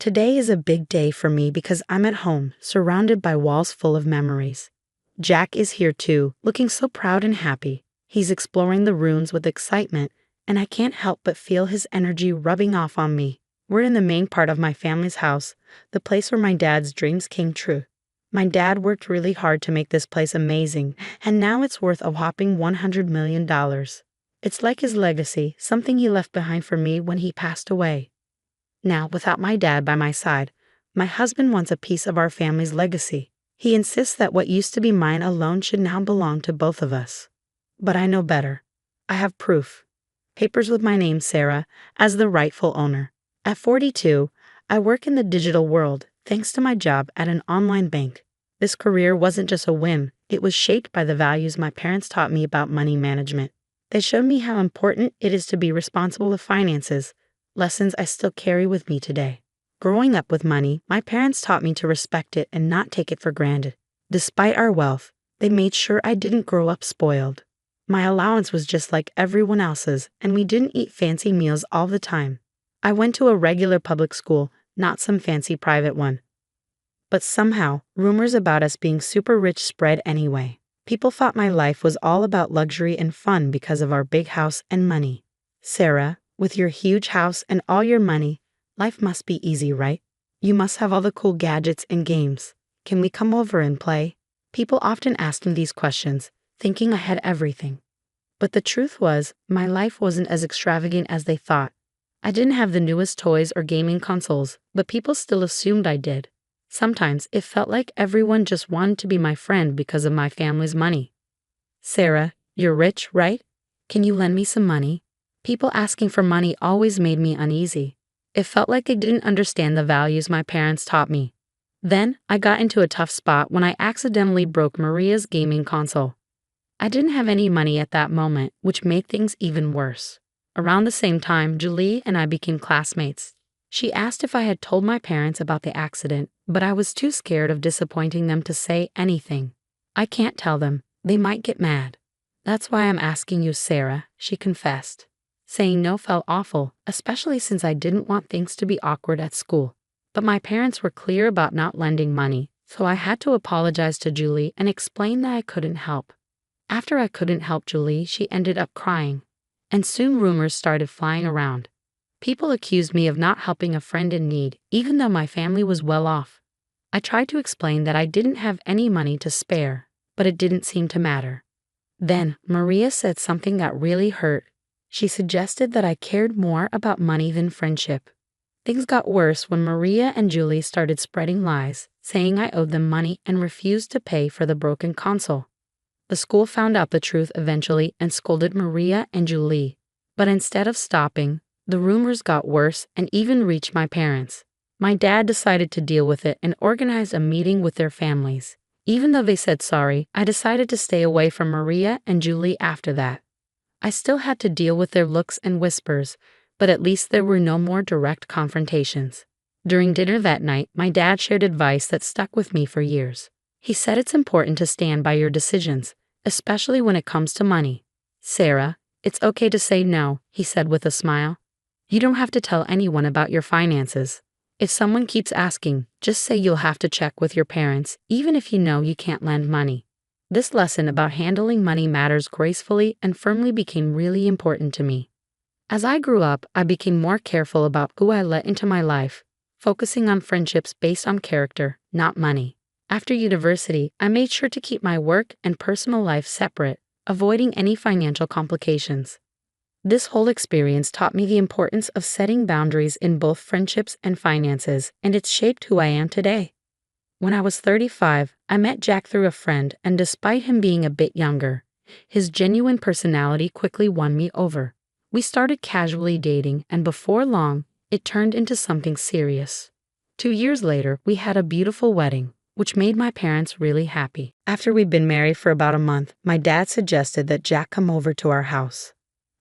Today is a big day for me because I'm at home, surrounded by walls full of memories. Jack is here too, looking so proud and happy. He's exploring the ruins with excitement, and I can't help but feel his energy rubbing off on me. We're in the main part of my family's house, the place where my dad's dreams came true. My dad worked really hard to make this place amazing, and now it's worth a whopping $100 million. It's like his legacy, something he left behind for me when he passed away. Now, without my dad by my side, my husband wants a piece of our family's legacy. He insists that what used to be mine alone should now belong to both of us. But I know better. I have proof. Papers with my name, Sarah, as the rightful owner. At 42, I work in the digital world, thanks to my job at an online bank. This career wasn't just a whim, it was shaped by the values my parents taught me about money management. They showed me how important it is to be responsible with finances, lessons I still carry with me today. Growing up with money, my parents taught me to respect it and not take it for granted. Despite our wealth, they made sure I didn't grow up spoiled. My allowance was just like everyone else's, and we didn't eat fancy meals all the time. I went to a regular public school, not some fancy private one. But somehow, rumors about us being super rich spread anyway. People thought my life was all about luxury and fun because of our big house and money. Sarah, with your huge house and all your money, life must be easy, right? You must have all the cool gadgets and games. Can we come over and play? People often asked me these questions, thinking I had everything. But the truth was, my life wasn't as extravagant as they thought. I didn't have the newest toys or gaming consoles, but people still assumed I did. Sometimes it felt like everyone just wanted to be my friend because of my family's money. Sarah, you're rich, right? Can you lend me some money? People asking for money always made me uneasy. It felt like they didn't understand the values my parents taught me. Then, I got into a tough spot when I accidentally broke Maria's gaming console. I didn't have any money at that moment, which made things even worse. Around the same time, Julie and I became classmates. She asked if I had told my parents about the accident, but I was too scared of disappointing them to say anything. I can't tell them. They might get mad. That's why I'm asking you, Sarah, she confessed. Saying no felt awful, especially since I didn't want things to be awkward at school. But my parents were clear about not lending money, so I had to apologize to Julie and explain that I couldn't help. After I couldn't help Julie, she ended up crying. And soon rumors started flying around. People accused me of not helping a friend in need, even though my family was well off. I tried to explain that I didn't have any money to spare, but it didn't seem to matter. Then, Maria said something that really hurt. She suggested that I cared more about money than friendship. Things got worse when Maria and Julie started spreading lies, saying I owed them money and refused to pay for the broken console. The school found out the truth eventually and scolded Maria and Julie. But instead of stopping, the rumors got worse and even reached my parents. My dad decided to deal with it and organized a meeting with their families. Even though they said sorry, I decided to stay away from Maria and Julie after that. I still had to deal with their looks and whispers, but at least there were no more direct confrontations. During dinner that night, my dad shared advice that stuck with me for years. He said it's important to stand by your decisions, especially when it comes to money. Sarah, it's okay to say no, he said with a smile. You don't have to tell anyone about your finances. If someone keeps asking, just say you'll have to check with your parents, even if you know you can't lend money. This lesson about handling money matters gracefully and firmly became really important to me. As I grew up, I became more careful about who I let into my life, focusing on friendships based on character, not money. After university, I made sure to keep my work and personal life separate, avoiding any financial complications. This whole experience taught me the importance of setting boundaries in both friendships and finances, and it's shaped who I am today. When I was 35, I met Jack through a friend, and despite him being a bit younger, his genuine personality quickly won me over. We started casually dating, and before long, it turned into something serious. 2 years later, we had a beautiful wedding, which made my parents really happy. After we'd been married for about a month, my dad suggested that Jack come over to our house.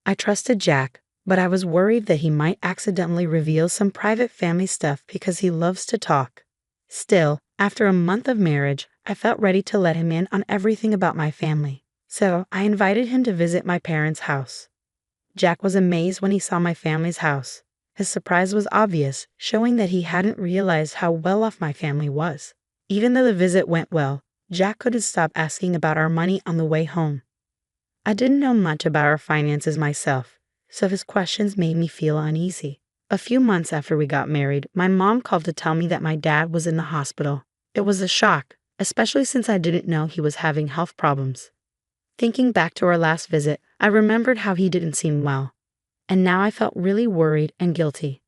I trusted Jack, but I was worried that he might accidentally reveal some private family stuff because he loves to talk. Still, after a month of marriage, I felt ready to let him in on everything about my family. So I invited him to visit my parents' house. Jack was amazed when he saw my family's house. His surprise was obvious, showing that he hadn't realized how well off my family was. Even though the visit went well, Jack couldn't stop asking about our money on the way home. I didn't know much about our finances myself, so his questions made me feel uneasy. A few months after we got married, my mom called to tell me that my dad was in the hospital. It was a shock, especially since I didn't know he was having health problems. Thinking back to our last visit, I remembered how he didn't seem well, and now I felt really worried and guilty.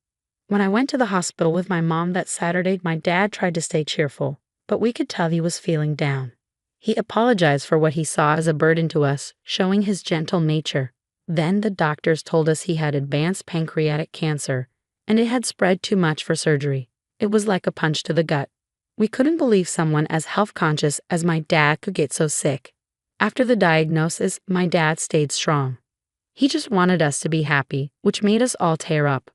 When I went to the hospital with my mom that Saturday, my dad tried to stay cheerful, but we could tell he was feeling down. He apologized for what he saw as a burden to us, showing his gentle nature. Then the doctors told us he had advanced pancreatic cancer, and it had spread too much for surgery. It was like a punch to the gut. We couldn't believe someone as health-conscious as my dad could get so sick. After the diagnosis, my dad stayed strong. He just wanted us to be happy, which made us all tear up.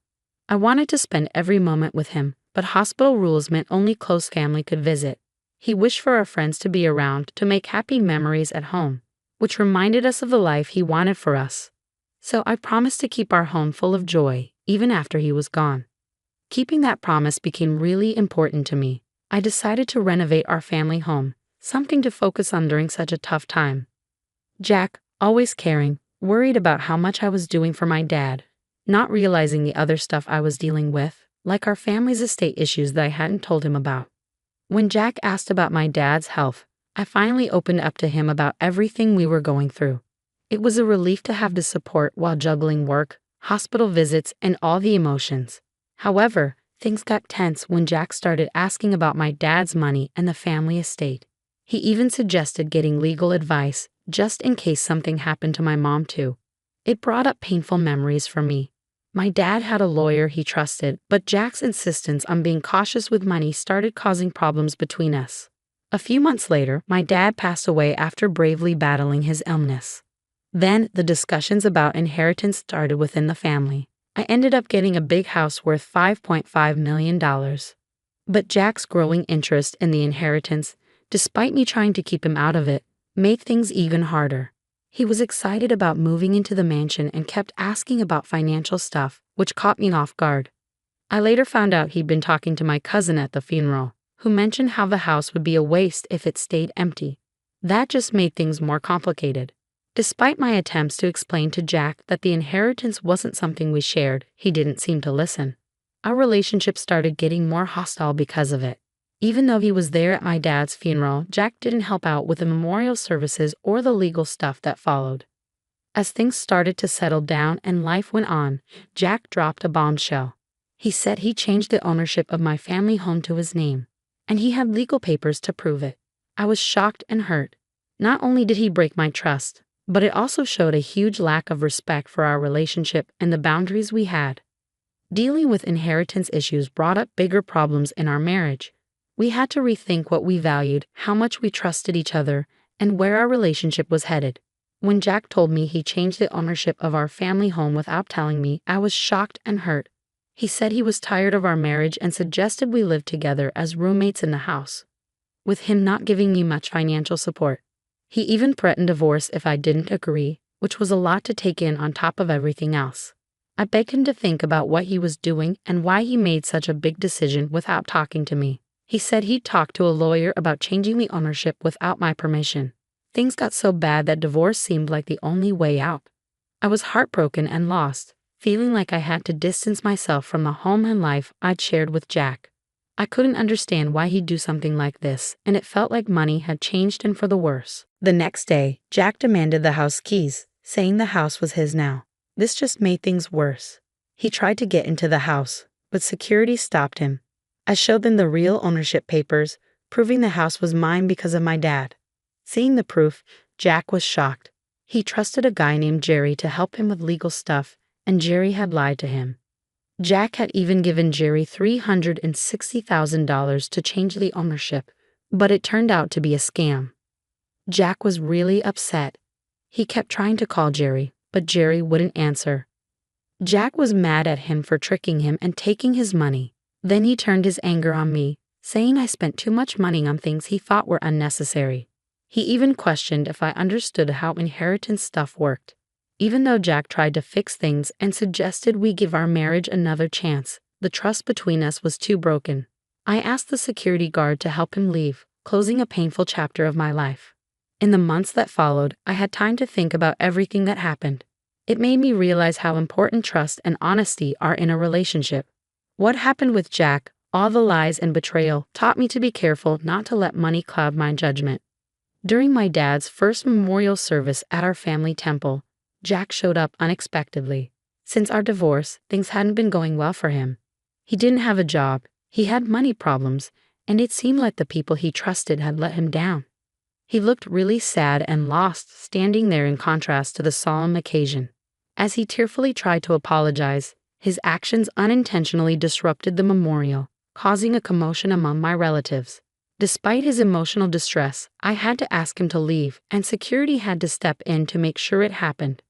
I wanted to spend every moment with him, but hospital rules meant only close family could visit. He wished for our friends to be around to make happy memories at home, which reminded us of the life he wanted for us. So I promised to keep our home full of joy, even after he was gone. Keeping that promise became really important to me. I decided to renovate our family home, something to focus on during such a tough time. Jack, always caring, worried about how much I was doing for my dad, not realizing the other stuff I was dealing with, like our family's estate issues that I hadn't told him about. When Jack asked about my dad's health, I finally opened up to him about everything we were going through. It was a relief to have the support while juggling work, hospital visits, and all the emotions. However, things got tense when Jack started asking about my dad's money and the family estate. He even suggested getting legal advice, just in case something happened to my mom too. It brought up painful memories for me. My dad had a lawyer he trusted, but Jack's insistence on being cautious with money started causing problems between us. A few months later, my dad passed away after bravely battling his illness. Then, the discussions about inheritance started within the family. I ended up getting a big house worth $5.5 million. But Jack's growing interest in the inheritance, despite me trying to keep him out of it, made things even harder. He was excited about moving into the mansion and kept asking about financial stuff, which caught me off guard. I later found out he'd been talking to my cousin at the funeral, who mentioned how the house would be a waste if it stayed empty. That just made things more complicated. Despite my attempts to explain to Jack that the inheritance wasn't something we shared, he didn't seem to listen. Our relationship started getting more hostile because of it. Even though he was there at my dad's funeral, Jack didn't help out with the memorial services or the legal stuff that followed. As things started to settle down and life went on, Jack dropped a bombshell. He said he changed the ownership of my family home to his name, and he had legal papers to prove it. I was shocked and hurt. Not only did he break my trust, but it also showed a huge lack of respect for our relationship and the boundaries we had. Dealing with inheritance issues brought up bigger problems in our marriage. We had to rethink what we valued, how much we trusted each other, and where our relationship was headed. When Jack told me he changed the ownership of our family home without telling me, I was shocked and hurt. He said he was tired of our marriage and suggested we live together as roommates in the house, with him not giving me much financial support. He even threatened divorce if I didn't agree, which was a lot to take in on top of everything else. I begged him to think about what he was doing and why he made such a big decision without talking to me. He said he'd talked to a lawyer about changing the ownership without my permission. Things got so bad that divorce seemed like the only way out. I was heartbroken and lost, feeling like I had to distance myself from the home and life I'd shared with Jack. I couldn't understand why he'd do something like this, and it felt like money had changed him for the worse. The next day, Jack demanded the house keys, saying the house was his now. This just made things worse. He tried to get into the house, but security stopped him. I showed them the real ownership papers, proving the house was mine because of my dad. Seeing the proof, Jack was shocked. He trusted a guy named Jerry to help him with legal stuff, and Jerry had lied to him. Jack had even given Jerry $360,000 to change the ownership, but it turned out to be a scam. Jack was really upset. He kept trying to call Jerry, but Jerry wouldn't answer. Jack was mad at him for tricking him and taking his money. Then he turned his anger on me, saying I spent too much money on things he thought were unnecessary. He even questioned if I understood how inheritance stuff worked. Even though Jack tried to fix things and suggested we give our marriage another chance, the trust between us was too broken. I asked the security guard to help him leave, closing a painful chapter of my life. In the months that followed, I had time to think about everything that happened. It made me realize how important trust and honesty are in a relationship. What happened with Jack, all the lies and betrayal, taught me to be careful not to let money cloud my judgment. During my dad's first memorial service at our family temple, Jack showed up unexpectedly. Since our divorce, things hadn't been going well for him. He didn't have a job, he had money problems, and it seemed like the people he trusted had let him down. He looked really sad and lost, standing there in contrast to the solemn occasion. As he tearfully tried to apologize, his actions unintentionally disrupted the memorial, causing a commotion among my relatives. Despite his emotional distress, I had to ask him to leave, and security had to step in to make sure it happened.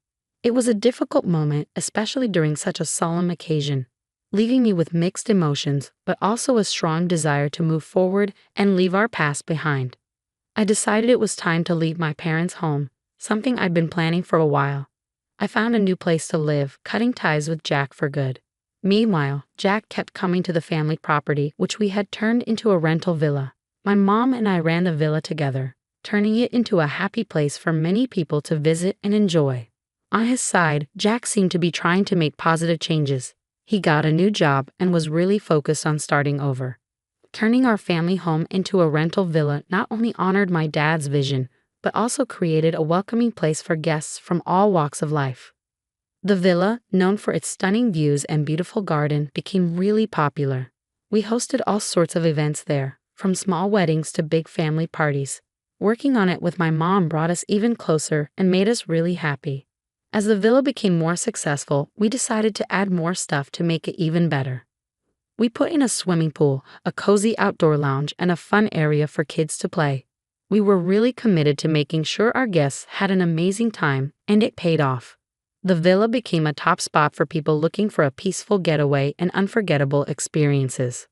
It was a difficult moment, especially during such a solemn occasion, leaving me with mixed emotions, but also a strong desire to move forward and leave our past behind. I decided it was time to leave my parents' home, something I'd been planning for a while. I found a new place to live, cutting ties with Jack for good. Meanwhile, Jack kept coming to the family property, which we had turned into a rental villa. My mom and I ran the villa together, turning it into a happy place for many people to visit and enjoy. On his side, Jack seemed to be trying to make positive changes. He got a new job and was really focused on starting over. Turning our family home into a rental villa not only honored my dad's vision, but also created a welcoming place for guests from all walks of life. The villa, known for its stunning views and beautiful garden, became really popular. We hosted all sorts of events there, from small weddings to big family parties. Working on it with my mom brought us even closer and made us really happy. As the villa became more successful, we decided to add more stuff to make it even better. We put in a swimming pool, a cozy outdoor lounge, and a fun area for kids to play. We were really committed to making sure our guests had an amazing time, and it paid off. The villa became a top spot for people looking for a peaceful getaway and unforgettable experiences.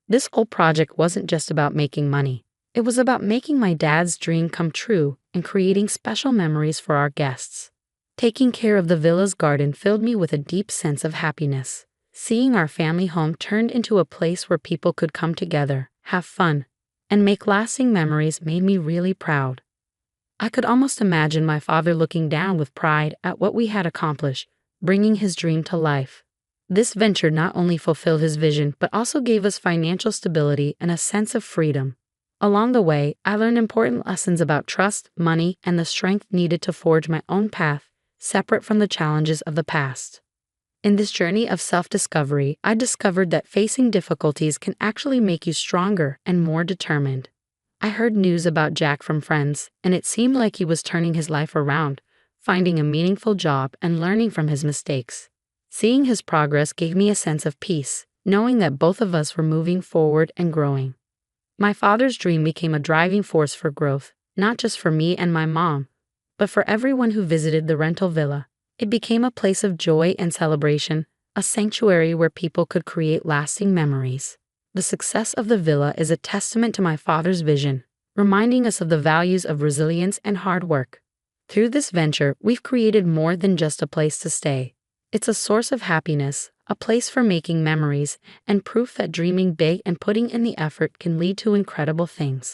This whole project wasn't just about making money. It was about making my dad's dream come true and creating special memories for our guests. Taking care of the villa's garden filled me with a deep sense of happiness. Seeing our family home turned into a place where people could come together, have fun, and make lasting memories made me really proud. I could almost imagine my father looking down with pride at what we had accomplished, bringing his dream to life. This venture not only fulfilled his vision but also gave us financial stability and a sense of freedom. Along the way, I learned important lessons about trust, money, and the strength needed to forge my own path, separate from the challenges of the past. In this journey of self-discovery, I discovered that facing difficulties can actually make you stronger and more determined. I heard news about Jack from friends, and it seemed like he was turning his life around, finding a meaningful job and learning from his mistakes. Seeing his progress gave me a sense of peace, knowing that both of us were moving forward and growing. My father's dream became a driving force for growth, not just for me and my mom, but for everyone who visited the rental villa. It became a place of joy and celebration, a sanctuary where people could create lasting memories. The success of the villa is a testament to my father's vision, reminding us of the values of resilience and hard work. Through this venture, we've created more than just a place to stay. It's a source of happiness, a place for making memories, and proof that dreaming big and putting in the effort can lead to incredible things.